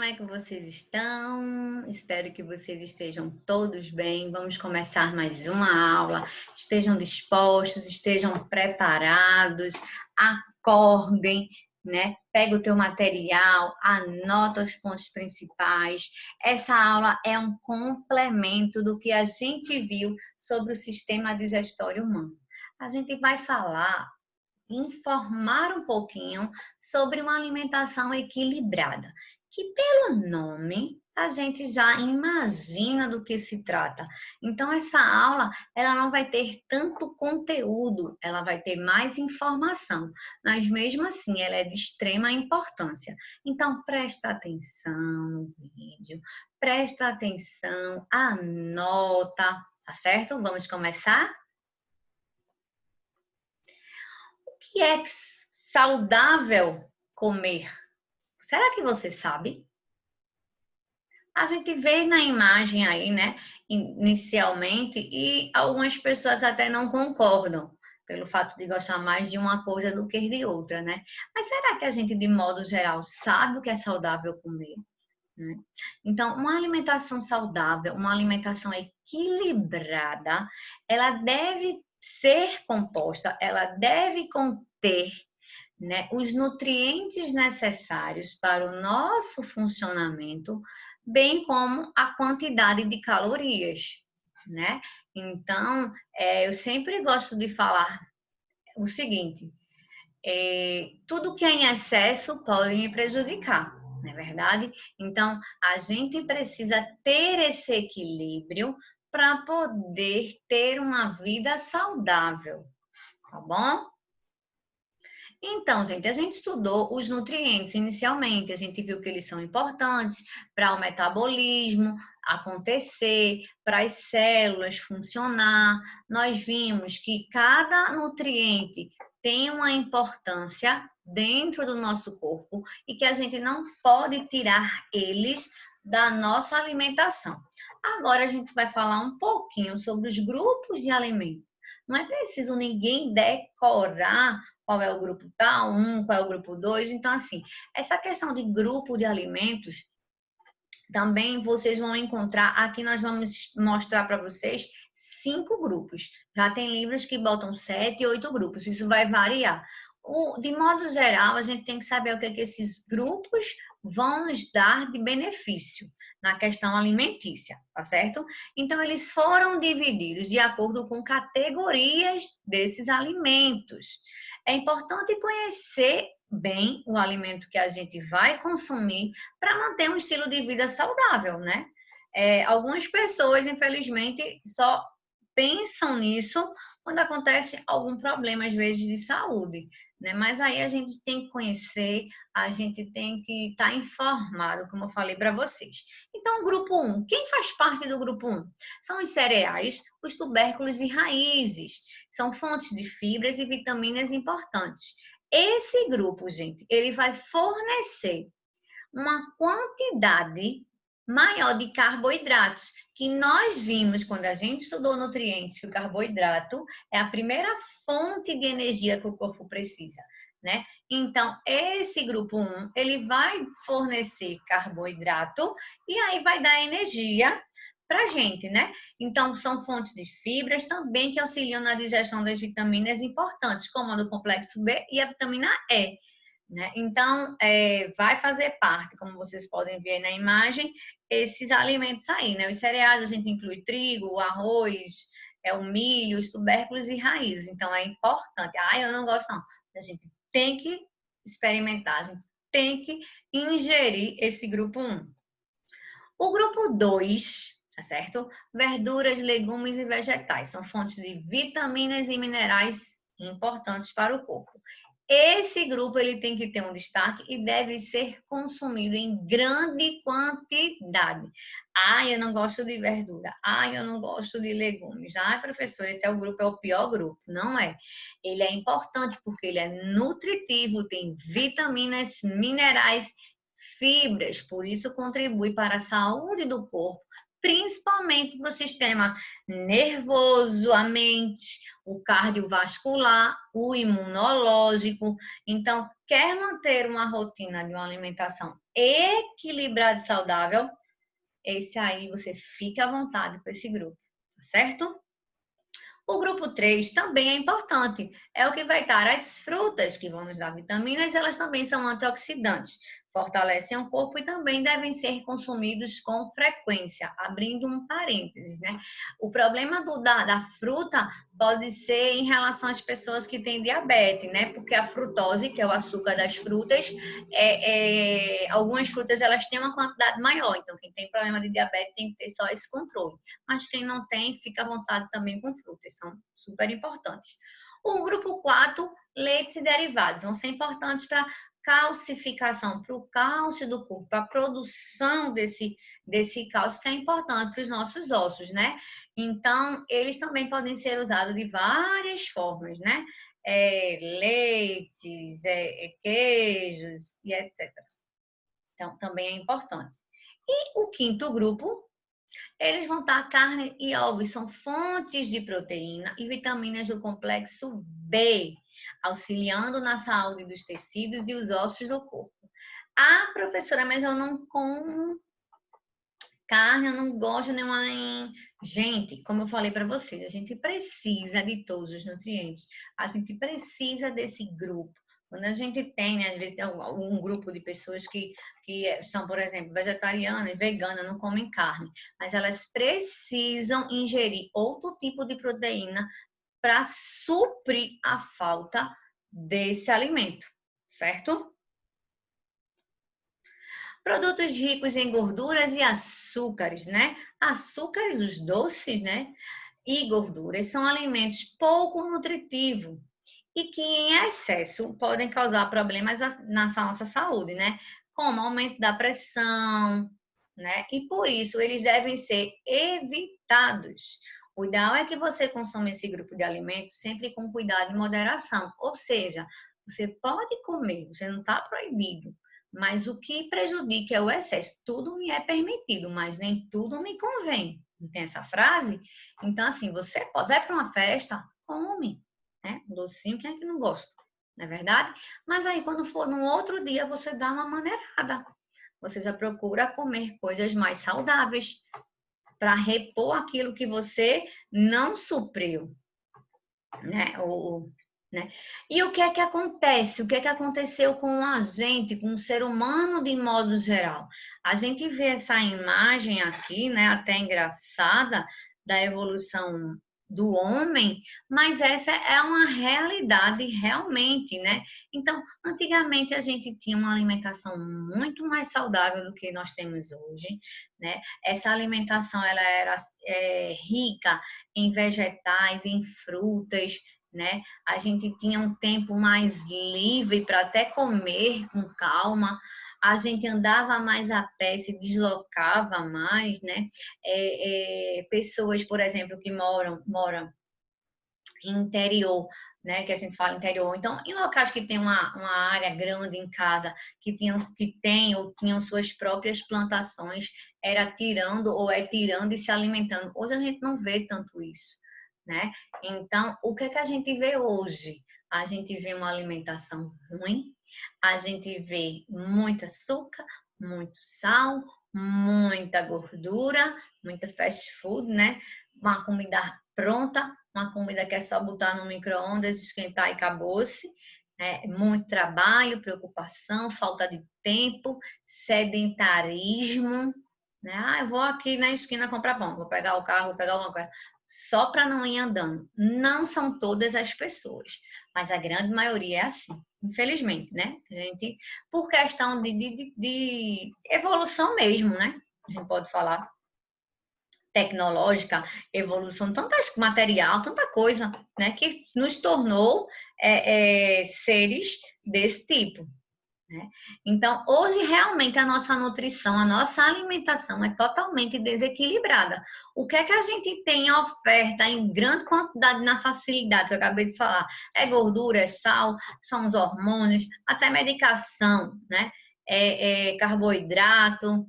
é que vocês estão? Espero que vocês estejam todos bem. Vamos começar mais uma aula. Estejam dispostos, estejam preparados, acordem, né? Pega o teu material, anota os pontos principais. Essa aula é um complemento do que a gente viu sobre o sistema digestório humano. A gente vai falar, informar um pouquinho sobre uma alimentação equilibrada, que pelo nome a gente já imagina do que se trata. Então essa aula, ela não vai ter tanto conteúdo, ela vai ter mais informação, mas mesmo assim ela é de extrema importância. Então presta atenção no vídeo, presta atenção, anota, tá certo? Vamos começar? Que é saudável comer? Será que você sabe? A gente vê na imagem aí, né, inicialmente, e algumas pessoas até não concordam, pelo fato de gostar mais de uma coisa do que de outra, né? Mas será que a gente, de modo geral, sabe o que é saudável comer? Né? Então, uma alimentação saudável, uma alimentação equilibrada, ela deve ser composta, ela deve conter, né, os nutrientes necessários para o nosso funcionamento, bem como a quantidade de calorias, né? Então, eu sempre gosto de falar o seguinte: tudo que é em excesso pode me prejudicar, não é verdade? Então, a gente precisa ter esse equilíbrio para poder ter uma vida saudável, tá bom? Então, gente, a gente estudou os nutrientes inicialmente, a gente viu que eles são importantes para o metabolismo acontecer, para as células funcionar. Nós vimos que cada nutriente tem uma importância dentro do nosso corpo e que a gente não pode tirar eles da nossa alimentação. Agora a gente vai falar um pouquinho sobre os grupos de alimentos. Não é preciso ninguém decorar qual é o grupo tal, qual é o grupo 2. Então, assim, essa questão de grupo de alimentos, também vocês vão encontrar, aqui nós vamos mostrar para vocês 5 grupos. Já tem livros que botam 7, 8 grupos, isso vai variar. De modo geral, a gente tem que saber o que esses grupos vão nos dar de benefício na questão alimentícia, tá certo? Então, eles foram divididos de acordo com categorias desses alimentos. É importante conhecer bem o alimento que a gente vai consumir para manter um estilo de vida saudável, né? Algumas pessoas, infelizmente, só pensam nisso quando acontece algum problema, às vezes, de saúde, né? Mas aí a gente tem que conhecer, a gente tem que estar informado, como eu falei para vocês. Então, grupo 1. Quem faz parte do grupo 1? São os cereais, os tubérculos e raízes. São fontes de fibras e vitaminas importantes. Esse grupo, gente, ele vai fornecer uma quantidade maior de carboidratos, que nós vimos quando a gente estudou nutrientes, que o carboidrato é a primeira fonte de energia que o corpo precisa, né? Então, esse grupo 1, ele vai fornecer carboidrato e aí vai dar energia pra gente, né? Então, são fontes de fibras também que auxiliam na digestão das vitaminas importantes, como a do complexo B e a vitamina E. Né? Então, vai fazer parte, como vocês podem ver aí na imagem, esses alimentos aí, né? Os cereais, a gente inclui trigo, o arroz, o milho, os tubérculos e raízes. Então, é importante. Ah, eu não gosto não. A gente tem que experimentar, a gente tem que ingerir esse grupo 1. O grupo 2, tá certo? Verduras, legumes e vegetais. São fontes de vitaminas e minerais importantes para o corpo. Esse grupo ele tem que ter um destaque e deve ser consumido em grande quantidade. Ah, eu não gosto de verdura. Ah, eu não gosto de legumes. Ah, professor, esse grupo é o pior grupo. Não é. Ele é importante porque ele é nutritivo, tem vitaminas, minerais, fibras. Por isso contribui para a saúde do corpo, principalmente para o sistema nervoso, a mente, o cardiovascular, o imunológico. Então, quer manter uma rotina de uma alimentação equilibrada e saudável? Esse aí você fica à vontade com esse grupo, tá certo? O grupo 3 também é importante. É o que vai estar as frutas, que vão nos dar vitaminas, elas também são antioxidantes. Fortalecem o corpo e também devem ser consumidos com frequência, abrindo um parênteses, né? O problema da fruta pode ser em relação às pessoas que têm diabetes, né? Porque a frutose, que é o açúcar das frutas, algumas frutas elas têm uma quantidade maior, então quem tem problema de diabetes tem que ter só esse controle. Mas quem não tem, fica à vontade também com frutas, são super importantes. O grupo 4, leites e derivados, vão ser importantes para calcificação, para o cálcio do corpo, para a produção desse cálcio que é importante para os nossos ossos, né? Então, eles também podem ser usados de várias formas, né? Leites, queijos e etc. Então, também é importante. E o quinto grupo, eles vão estar carne e ovos, são fontes de proteína e vitaminas do complexo B, auxiliando na saúde dos tecidos e os ossos do corpo. Ah, professora, mas eu não como carne, eu não gosto nenhuma. Gente, como eu falei para vocês, a gente precisa de todos os nutrientes. A gente precisa desse grupo. Quando a gente tem, né, às vezes, tem um grupo de pessoas que são, por exemplo, vegetarianas, veganas, não comem carne, mas elas precisam ingerir outro tipo de proteína para suprir a falta desse alimento, certo? Produtos ricos em gorduras e açúcares, né? Açúcares, os doces, né? E gorduras são alimentos pouco nutritivos e que em excesso podem causar problemas na nossa saúde, né? Como aumento da pressão, né? E por isso eles devem ser evitados. O ideal é que você consuma esse grupo de alimentos sempre com cuidado e moderação. Ou seja, você pode comer, você não está proibido, mas o que prejudica é o excesso. Tudo me é permitido, mas nem tudo me convém. Não tem essa frase? Então, assim, você pode, vai para uma festa, come, né? Um docinho, quem é que não gosta? Não é verdade? Mas aí, quando for no outro dia, você dá uma maneirada. Você já procura comer coisas mais saudáveis para repor aquilo que você não supriu, né? Né? E o que é que acontece? O que é que aconteceu com a gente, com o ser humano de modo geral? A gente vê essa imagem aqui, né, até engraçada, da evolução do homem, mas essa é uma realidade realmente, né? Então, antigamente a gente tinha uma alimentação muito mais saudável do que nós temos hoje, né? Essa alimentação ela era rica em vegetais, em frutas, né? A gente tinha um tempo mais livre para até comer com calma, a gente andava mais a pé, se deslocava mais, né? Pessoas, por exemplo, que moram em interior, né? Que a gente fala interior. Então, em locais que tem uma área grande em casa, que tem ou tinham suas próprias plantações, era tirando ou é tirando e se alimentando. Hoje a gente não vê tanto isso, né? Então, o que é que a gente vê hoje? A gente vê uma alimentação ruim, a gente vê muito açúcar, muito sal, muita gordura, muita fast food, né? Uma comida pronta, uma comida que é só botar no micro-ondas, esquentar e acabou-se. Muito trabalho, preocupação, falta de tempo, sedentarismo, né? Ah, eu vou aqui na esquina comprar pão, vou pegar o carro, vou pegar alguma coisa, só para não ir andando. Não são todas as pessoas, mas a grande maioria é assim, infelizmente, né? A gente, por questão de evolução mesmo, né? A gente pode falar tecnológica, evolução, material, tanta coisa, né? Que nos tornou seres desse tipo. Né? Então, hoje, realmente, a nossa nutrição, a nossa alimentação é totalmente desequilibrada. O que é que a gente tem em oferta em grande quantidade na facilidade, que eu acabei de falar? É gordura, é sal, são os hormônios, até medicação, né? Carboidrato,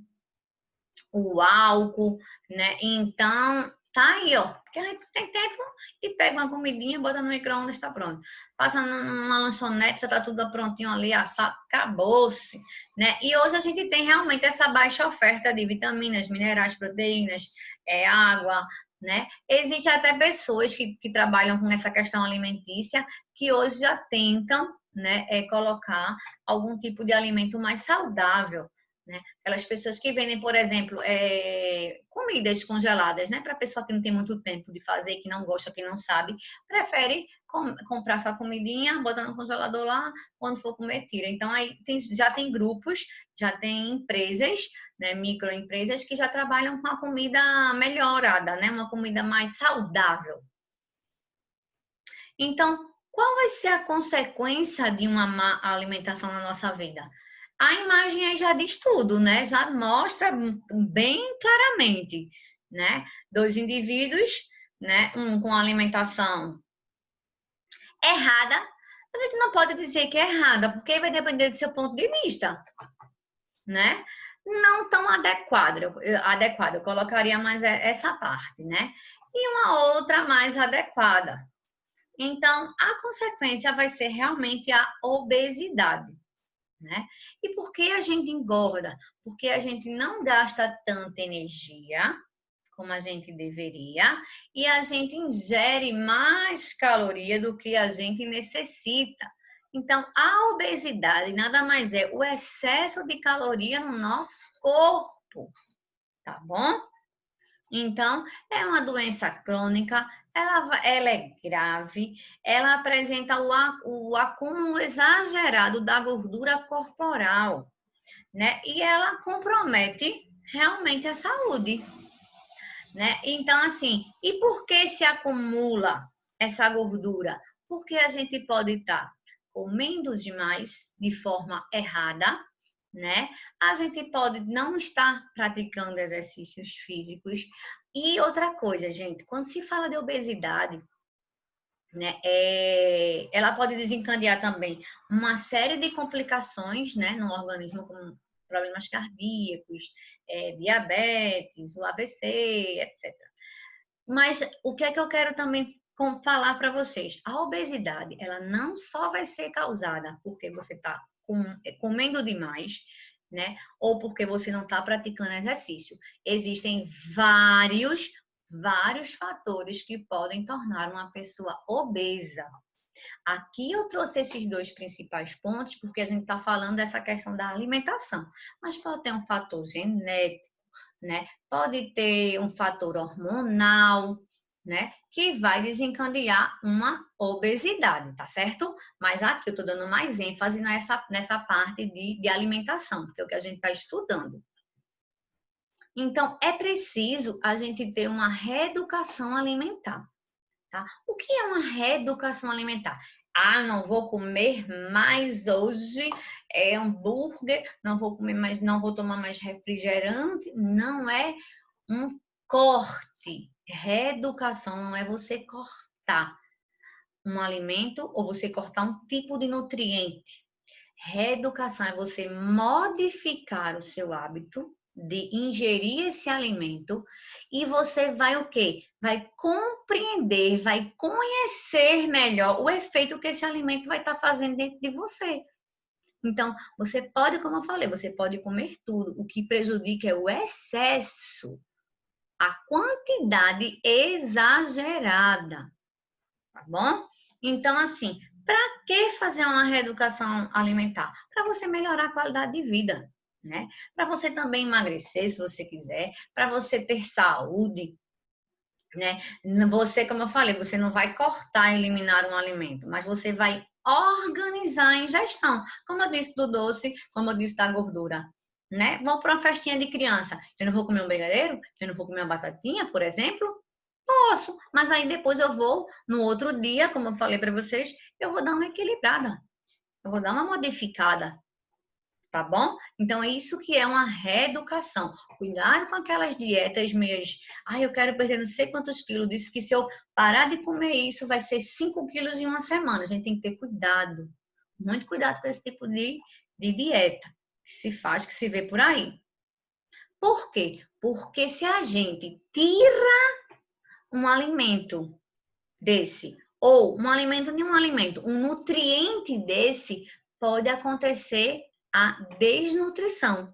o álcool, né? Então, tá aí, ó. Porque a gente tem tempo, a gente pega uma comidinha, bota no micro-ondas, tá pronto. Passa numa lanchonete, já tá tudo prontinho ali, assado, acabou-se, né? E hoje a gente tem realmente essa baixa oferta de vitaminas, minerais, proteínas, água, né? Existem até pessoas que trabalham com essa questão alimentícia que hoje já tentam, né, colocar algum tipo de alimento mais saudável, né? Aquelas pessoas que vendem, por exemplo, comidas congeladas, né? Para a pessoa que não tem muito tempo de fazer, que não gosta, que não sabe, prefere comprar sua comidinha, botar no congelador lá, quando for comer, tira. Então, aí já tem grupos, já tem empresas, né, microempresas que já trabalham com a comida melhorada, né? Uma comida mais saudável. Então, qual vai ser a consequência de uma má alimentação na nossa vida? A imagem aí já diz tudo, né? Já mostra bem claramente, né? Dois indivíduos, né? Um com alimentação errada. A gente não pode dizer que é errada, porque vai depender do seu ponto de vista, né? Não tão adequado, eu colocaria mais essa parte, né? E uma outra mais adequada. Então, a consequência vai ser realmente a obesidade, né? E por que a gente engorda? Porque a gente não gasta tanta energia como a gente deveria e a gente ingere mais caloria do que a gente necessita. Então, a obesidade nada mais é o excesso de caloria no nosso corpo, tá bom? Então, é uma doença crônica, ela é grave, ela apresenta o acúmulo exagerado da gordura corporal, né? E ela compromete realmente a saúde, né? Então, assim, e por que se acumula essa gordura? Porque a gente pode estar comendo demais de forma errada, né? A gente pode não estar praticando exercícios físicos. E outra coisa, gente, quando se fala de obesidade, né, ela pode desencadear também uma série de complicações, né, no organismo, como problemas cardíacos, diabetes, o ABC, etc. Mas o que é que eu quero também falar para vocês? A obesidade, ela não só vai ser causada porque você está comendo demais, né? Ou porque você não está praticando exercício. Existem vários fatores que podem tornar uma pessoa obesa. Aqui eu trouxe esses dois principais pontos porque a gente está falando dessa questão da alimentação, mas pode ter um fator genético, né? Pode ter um fator hormonal, né? Que vai desencadear uma obesidade, tá certo? Mas aqui eu estou dando mais ênfase nessa parte de alimentação, que é o que a gente está estudando. Então, é preciso a gente ter uma reeducação alimentar, tá? O que é uma reeducação alimentar? Ah, não vou comer mais hoje hambúrguer, não vou comer mais, não vou tomar mais refrigerante. Não é um corte. Reeducação não é você cortar um alimento ou você cortar um tipo de nutriente. Reeducação é você modificar o seu hábito de ingerir esse alimento e você vai o quê? Vai compreender, vai conhecer melhor o efeito que esse alimento vai estar fazendo dentro de você. Então, você pode, como eu falei, você pode comer tudo. O que prejudica é o excesso, a quantidade exagerada, tá bom? Então, assim, para que fazer uma reeducação alimentar? Para você melhorar a qualidade de vida, né? Para você também emagrecer, se você quiser, para você ter saúde, né? Você, como eu falei, você não vai cortar, eliminar um alimento, mas você vai organizar a ingestão. Como eu disse do doce, como eu disse da gordura, né? Vou para uma festinha de criança. Eu não vou comer um brigadeiro? Eu não vou comer uma batatinha, por exemplo? Posso, mas aí depois eu vou, no outro dia, como eu falei para vocês, eu vou dar uma equilibrada. Eu vou dar uma modificada, tá bom? Então é isso que é uma reeducação. Cuidado com aquelas dietas meias. Eu quero perder não sei quantos quilos. Disse que se eu parar de comer isso, vai ser 5 quilos em uma semana. A gente tem que ter cuidado. Muito cuidado com esse tipo de dieta que se faz, que se vê por aí. Por quê? Porque se a gente tira um alimento desse, ou um alimento de um alimento, um nutriente desse, pode acontecer a desnutrição,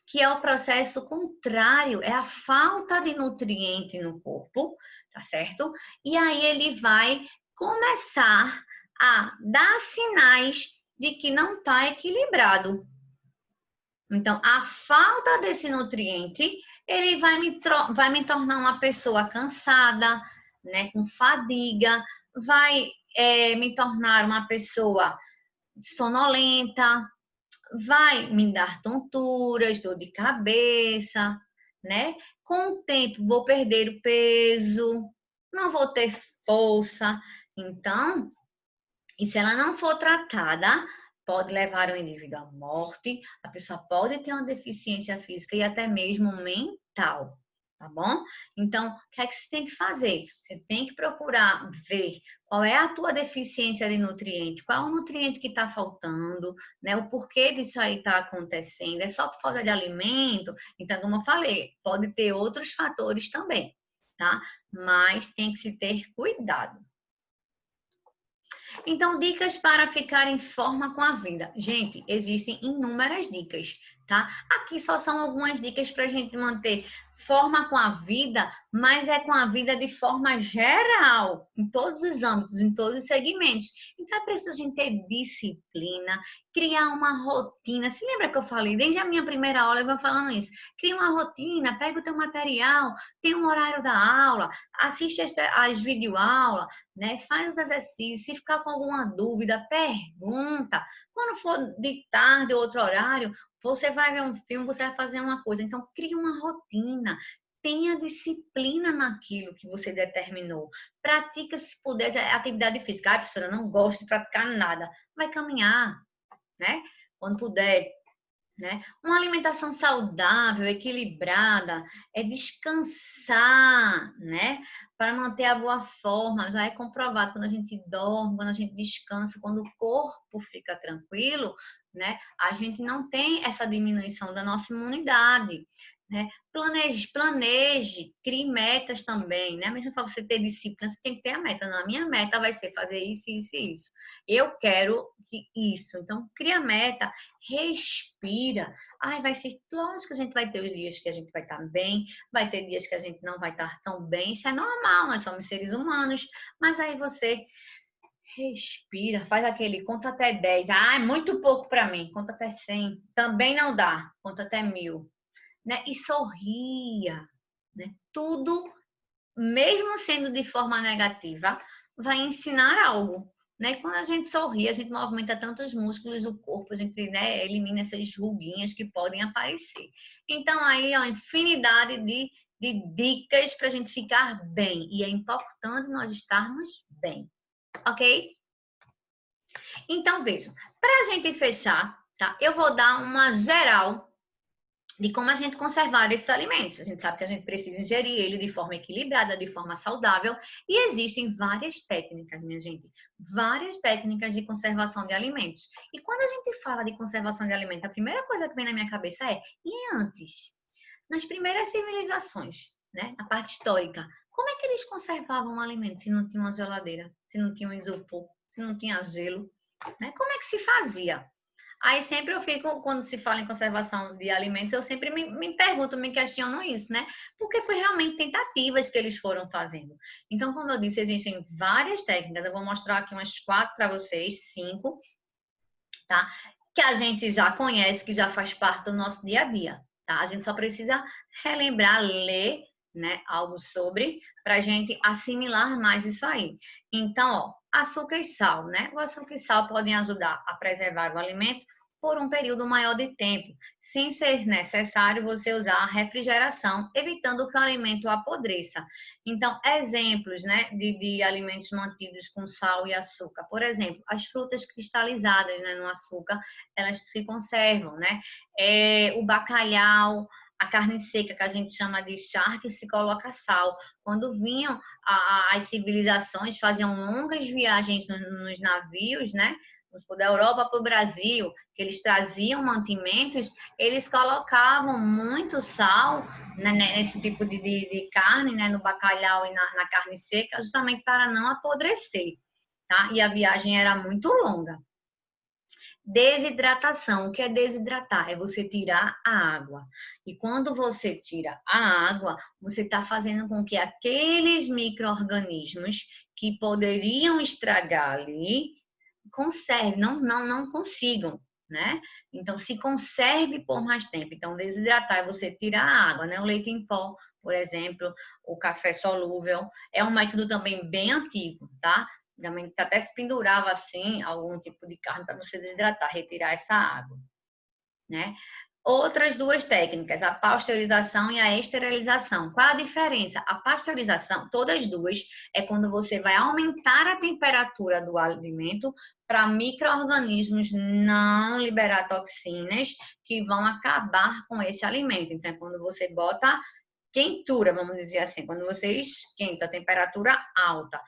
que é o processo contrário, é a falta de nutriente no corpo, tá certo? E aí ele vai começar a dar sinais de que não está equilibrado. Então, a falta desse nutriente, ele vai me tornar uma pessoa cansada, né, com fadiga, vai me tornar uma pessoa sonolenta, vai me dar tonturas, dor de cabeça, né? Com o tempo, vou perder o peso, não vou ter força. Então, e se ela não for tratada, pode levar o indivíduo à morte, a pessoa pode ter uma deficiência física e até mesmo mental, tá bom? Então, o que é que você tem que fazer? Você tem que procurar ver qual é a tua deficiência de nutriente, qual é o nutriente que está faltando, né? O porquê disso aí está acontecendo, é só por falta de alimento? Então, como eu falei, pode ter outros fatores também, tá? Mas tem que se ter cuidado. Então, dicas para ficar em forma com a vida. Gente, existem inúmeras dicas, tá? Aqui só são algumas dicas para a gente manter forma com a vida, mas é com a vida de forma geral, em todos os âmbitos, em todos os segmentos. Então, é preciso a gente ter disciplina, criar uma rotina. Se lembra que eu falei, desde a minha primeira aula eu vou falando isso. Cria uma rotina, pega o teu material, tem um horário da aula, assiste as videoaulas, né? Faz os exercícios, se ficar com alguma dúvida, pergunta. Quando for de tarde ou outro horário, você vai ver um filme, você vai fazer uma coisa. Então, cria uma rotina. Tenha disciplina naquilo que você determinou. Pratica, se puder, atividade física. Ai, professora, eu não gosto de praticar nada. Vai caminhar, né? Quando puder, né? Uma alimentação saudável, equilibrada, é descansar, né? Para manter a boa forma. Já é comprovado quando a gente dorme, quando a gente descansa, quando o corpo fica tranquilo, né? A gente não tem essa diminuição da nossa imunidade. Né? Planeje, crie metas também, né? Mesmo para você ter disciplina, você tem que ter a meta. Não, a minha meta vai ser fazer isso, isso e isso. Eu quero que isso. Então, cria a meta, respira. Ai, vai ser, lógico que a gente vai ter os dias que a gente vai estar bem, vai ter dias que a gente não vai estar tão bem. Isso é normal, nós somos seres humanos. Mas aí você respira, faz aquele, conta até 10. Ah, é muito pouco para mim. Conta até 100. Também não dá. Conta até 1000. Né? E sorria, né? Tudo, mesmo sendo de forma negativa, vai ensinar algo, né? Quando a gente sorri, a gente movimenta tantos músculos do corpo, a gente, né, elimina essas ruguinhas que podem aparecer. Então, aí, ó, infinidade de dicas para a gente ficar bem. E é importante nós estarmos bem, ok? Então, vejam, para a gente fechar, tá? Eu vou dar uma geral de como a gente conservar esses alimentos. A gente sabe que a gente precisa ingerir ele de forma equilibrada, de forma saudável, e existem várias técnicas, minha gente, várias técnicas de conservação de alimentos. E quando a gente fala de conservação de alimentos, a primeira coisa que vem na minha cabeça é, e antes? Nas primeiras civilizações, né? A parte histórica, como é que eles conservavam o alimento se não tinha uma geladeira, se não tinha um isopor, se não tinha gelo, né? Como é que se fazia? Aí sempre eu fico, quando se fala em conservação de alimentos, eu sempre me pergunto, me questiono isso, né? Porque foi realmente tentativas que eles foram fazendo. Então, como eu disse, existem várias técnicas. Eu vou mostrar aqui umas 4 para vocês, 5, tá? Que a gente já conhece, que já faz parte do nosso dia a dia, tá? A gente só precisa relembrar, ler, né, algo sobre, para a gente assimilar mais isso aí. Então, ó, açúcar e sal, né? O açúcar e sal podem ajudar a preservar o alimento por um período maior de tempo, sem ser necessário você usar a refrigeração, evitando que o alimento apodreça. Então, exemplos, né, de alimentos mantidos com sal e açúcar. Por exemplo, as frutas cristalizadas, né, no açúcar, elas se conservam, né? O bacalhau, a carne seca, que a gente chama de charque, se coloca sal. Quando vinham as civilizações, faziam longas viagens nos navios, né? vamos supor, da Europa para o Brasil, que eles traziam mantimentos, eles colocavam muito sal, né, nesse tipo de carne, né, no bacalhau e na carne seca, justamente para não apodrecer, tá? E a viagem era muito longa. Desidratação. O que é desidratar? É você tirar a água. E quando você tira a água, você está fazendo com que aqueles micro-organismos que poderiam estragar ali, conserve, não consigam, né? Então, se conserve por mais tempo. Então, desidratar é você tirar a água, né? O leite em pó, por exemplo, o café solúvel, é um método também bem antigo, tá? Realmente até se pendurava assim algum tipo de carne para você desidratar, retirar essa água, né? Outras duas técnicas, a pasteurização e a esterilização. Qual a diferença? A pasteurização, todas duas, é quando você vai aumentar a temperatura do alimento para micro-organismos não liberar toxinas que vão acabar com esse alimento. Então, é quando você bota quentura, vamos dizer assim, quando você esquenta a temperatura alta.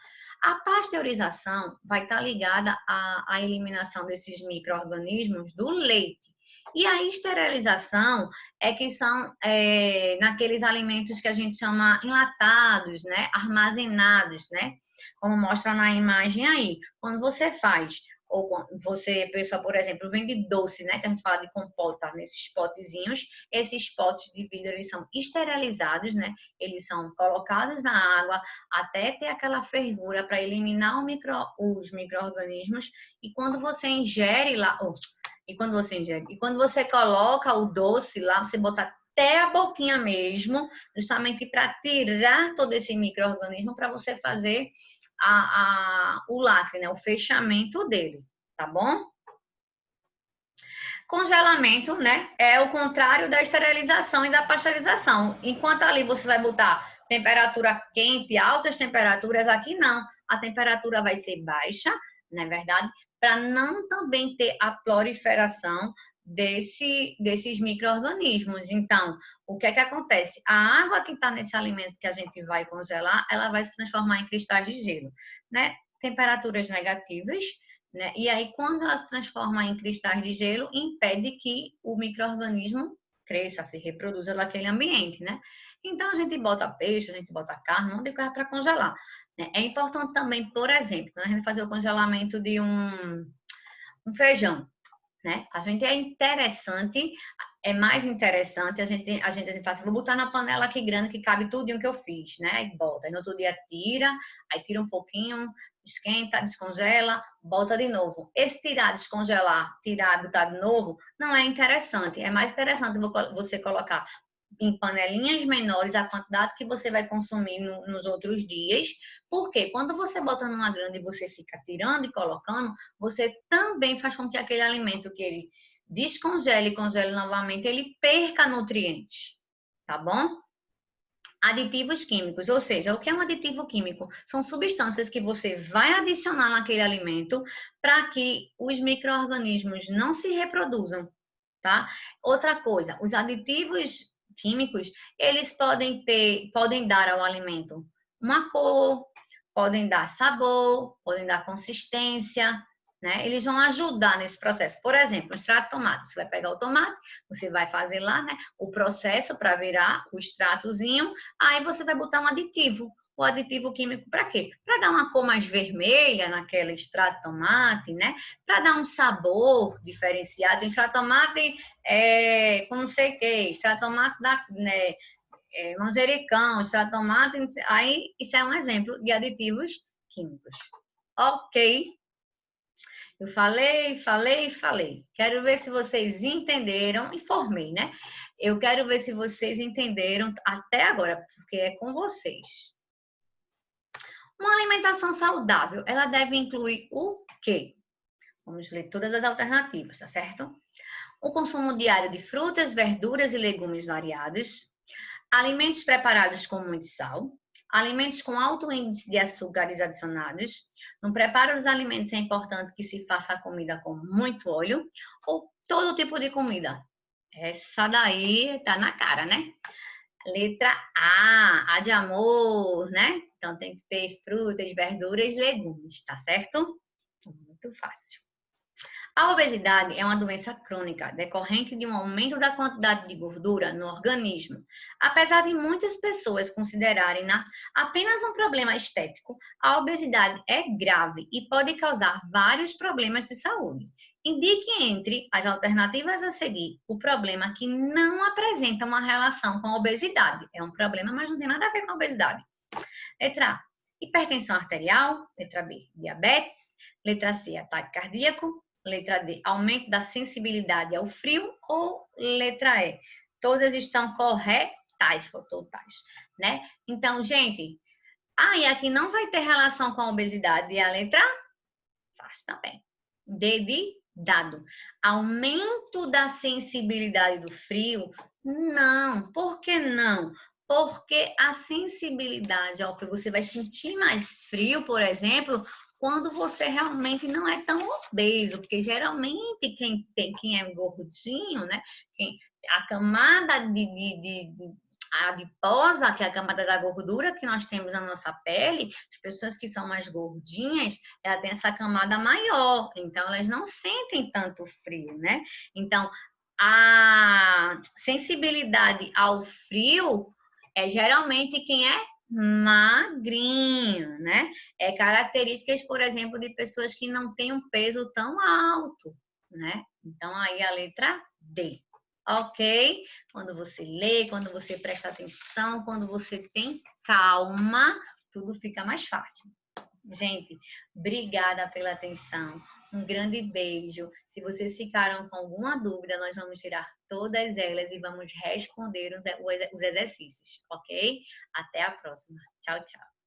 A pasteurização vai estar ligada à eliminação desses micro-organismos do leite. E a esterilização é que são naqueles alimentos que a gente chama enlatados, né? Armazenados, né? Como mostra na imagem aí. Quando você faz, ou você, pessoal, por exemplo, vende doce, né? Que a gente fala de compota nesses potezinhos. Esses potes de vidro, eles são esterilizados, né? Eles são colocados na água até ter aquela fervura para eliminar os micro-organismos. E quando você ingere lá... E quando você coloca o doce lá, você bota até a boquinha mesmo, justamente para tirar todo esse micro-organismo para você fazer o lacre, né? O fechamento dele, tá bom? Congelamento, né? É o contrário da esterilização e da pasteurização. Enquanto ali você vai botar temperatura quente, altas temperaturas, aqui não. A temperatura vai ser baixa, não é verdade? Para não também ter a proliferação desses micro-organismos. Então, o que é que acontece? A água que está nesse alimento que a gente vai congelar, ela vai se transformar em cristais de gelo, né? Temperaturas negativas, né? E aí, quando ela se transforma em cristais de gelo, impede que o micro-organismo cresça, se reproduza naquele ambiente, né? Então, a gente bota peixe, a gente bota carne, um monte de coisa para congelar, né? É importante também, por exemplo, quando a gente fazer o congelamento de um feijão, né? A gente é interessante, é mais interessante a gente faz, vou botar na panela aqui grande que cabe tudo o que eu fiz, né? Aí bota, aí no outro dia tira, aí tira um pouquinho, esquenta, descongela, bota de novo. Esse tirar, descongelar, tirar, botar de novo, não é interessante. É mais interessante você colocar em panelinhas menores a quantidade que você vai consumir nos outros dias, porque quando você bota numa grande e você fica tirando e colocando, você também faz com que aquele alimento que ele descongele e congele novamente, ele perca nutrientes, tá bom? Aditivos químicos, ou seja, o que é um aditivo químico? São substâncias que você vai adicionar naquele alimento para que os micro-organismos não se reproduzam, tá? Outra coisa, os aditivos químicos, eles podem dar ao alimento uma cor, podem dar sabor, podem dar consistência, né? Eles vão ajudar nesse processo. Por exemplo, o extrato de tomate. Você vai pegar o tomate, você vai fazer lá, né, o processo para virar o extratozinho, aí você vai botar um aditivo. O aditivo químico para quê? Para dar uma cor mais vermelha naquele extrato de tomate, né? Para dar um sabor diferenciado. Extrato de tomate com não sei o que, extrato de tomate da, né, manjericão, extrato de tomate, aí isso é um exemplo de aditivos químicos. Ok. Eu falei. Quero ver se vocês entenderam. Informei, né? Eu quero ver se vocês entenderam até agora, porque é com vocês. Uma alimentação saudável, ela deve incluir o quê? Vamos ler todas as alternativas, tá certo? O consumo diário de frutas, verduras e legumes variados, alimentos preparados com muito sal, alimentos com alto índice de açúcares adicionados. No preparo dos alimentos é importante que se faça a comida com muito óleo ou todo tipo de comida. Essa daí tá na cara, né? Letra A de amor, né? Então tem que ter frutas, verduras, legumes, tá certo? Muito fácil. A obesidade é uma doença crônica decorrente de um aumento da quantidade de gordura no organismo. Apesar de muitas pessoas considerarem-na apenas um problema estético, a obesidade é grave e pode causar vários problemas de saúde. Indique entre as alternativas a seguir o problema que não apresenta uma relação com a obesidade. É um problema, mas não tem nada a ver com a obesidade. Letra A, hipertensão arterial. Letra B, diabetes. Letra C, ataque cardíaco. Letra D, aumento da sensibilidade ao frio. Ou letra E, todas estão corretas, totais, né? Então, gente, e aqui não vai ter relação com a obesidade. E a letra A? Faz também. D de dado. Aumento da sensibilidade do frio? Não. Por que não? Porque a sensibilidade ao frio, você vai sentir mais frio, por exemplo, quando você realmente não é tão obeso, porque geralmente quem é gordinho, né? A camada a adiposa, que é a camada da gordura que nós temos na nossa pele, as pessoas que são mais gordinhas, ela tem essa camada maior, então elas não sentem tanto frio, né? Então, a sensibilidade ao frio é geralmente quem é magrinho, né? É características, por exemplo, de pessoas que não têm um peso tão alto, né? Então, aí a letra D. Ok? Quando você lê, quando você presta atenção, quando você tem calma, tudo fica mais fácil. Gente, obrigada pela atenção. Um grande beijo. Se vocês ficaram com alguma dúvida, nós vamos tirar todas elas e vamos responder os exercícios, ok? Até a próxima. Tchau, tchau.